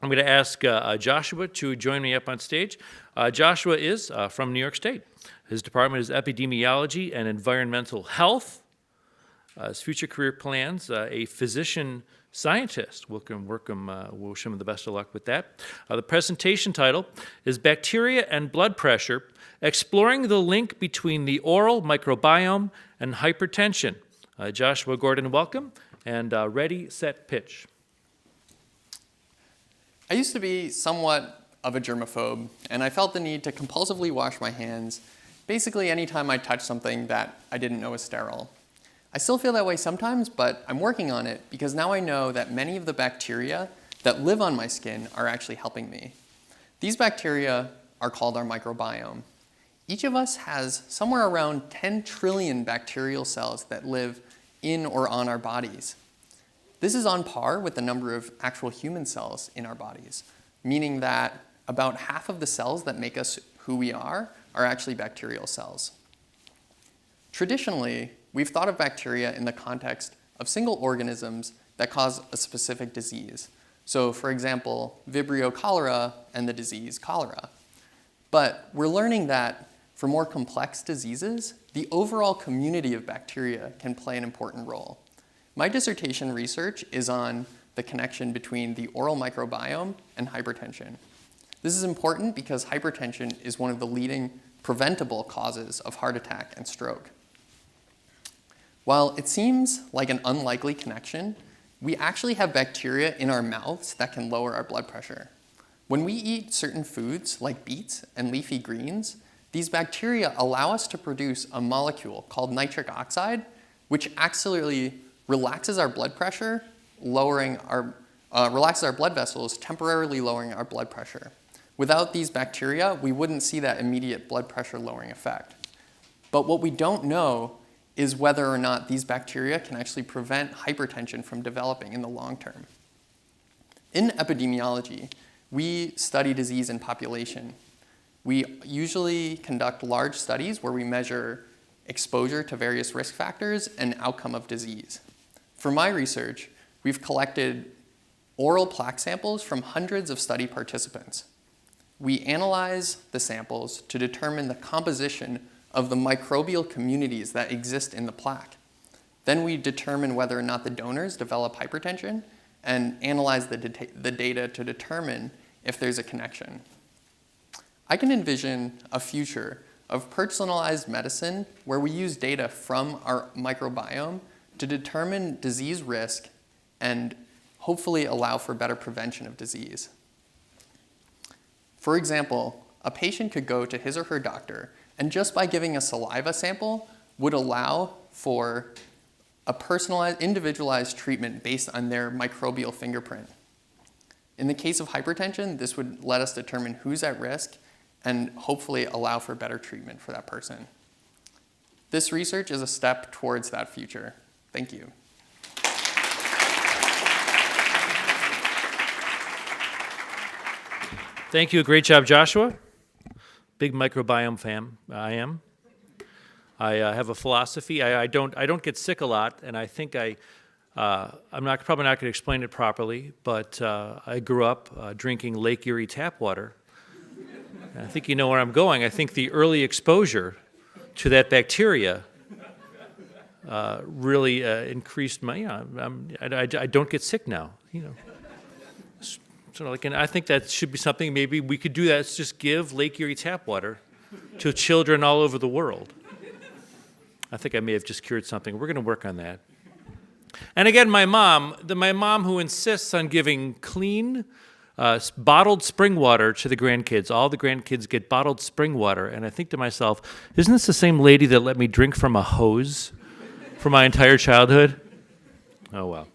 I'm going to ask Joshua to join me up on stage. Joshua is from New York State. His department is Epidemiology and Environmental Health. His future career plans, a physician scientist. Wish him the best of luck with that. The presentation title is Bacteria and Blood Pressure, Exploring the Link Between the Oral Microbiome and Hypertension. Joshua Gordon, welcome, and ready, set, pitch. I used to be somewhat of a germaphobe, and I felt the need to compulsively wash my hands basically anytime I touched something that I didn't know was sterile. I still feel that way sometimes, but I'm working on it because now I know that many of the bacteria that live on my skin are actually helping me. These bacteria are called our microbiome. Each of us has somewhere around 10 trillion bacterial cells that live in or on our bodies. This is on par with the number of actual human cells in our bodies, meaning that about half of the cells that make us who we are actually bacterial cells. Traditionally, we've thought of bacteria in the context of single organisms that cause a specific disease. So, for example, Vibrio cholera and the disease cholera. But we're learning that for more complex diseases, the overall community of bacteria can play an important role. My dissertation research is on the connection between the oral microbiome and hypertension. This is important because hypertension is one of the leading preventable causes of heart attack and stroke. While it seems like an unlikely connection, we actually have bacteria in our mouths that can lower our blood pressure. When we eat certain foods like beets and leafy greens, these bacteria allow us to produce a molecule called nitric oxide, which actually relaxes our blood pressure, relaxes our blood vessels, temporarily lowering our blood pressure. Without these bacteria, we wouldn't see that immediate blood pressure lowering effect. But what we don't know is whether or not these bacteria can actually prevent hypertension from developing in the long term. In epidemiology, we study disease in population. We usually conduct large studies where we measure exposure to various risk factors and outcome of disease. For my research, we've collected oral plaque samples from hundreds of study participants. We analyze the samples to determine the composition of the microbial communities that exist in the plaque. Then we determine whether or not the donors develop hypertension and analyze the data to determine if there's a connection. I can envision a future of personalized medicine where we use data from our microbiome to determine disease risk and hopefully allow for better prevention of disease. For example, a patient could go to his or her doctor and just by giving a saliva sample would allow for a personalized, individualized treatment based on their microbial fingerprint. In the case of hypertension, this would let us determine who's at risk and hopefully allow for better treatment for that person. This research is a step towards that future. Thank you. Thank you. Great job, Joshua. Big microbiome fan. I am. I have a philosophy. I don't get sick a lot, and I think I'm probably not going to explain it properly, but I grew up drinking Lake Erie tap water. And I think you know where I'm going. I think the early exposure to that bacteria really increased my. I don't get sick now. Sort of like, and I think that should be something maybe we could do. That. Let's just give Lake Erie tap water to children all over the world. I think I may have just cured something. We're going to work on that. And again, my mom who insists on giving clean, bottled spring water to the grandkids. All the grandkids get bottled spring water. And I think to myself, isn't this the same lady that let me drink from a hose for my entire childhood? Oh, well.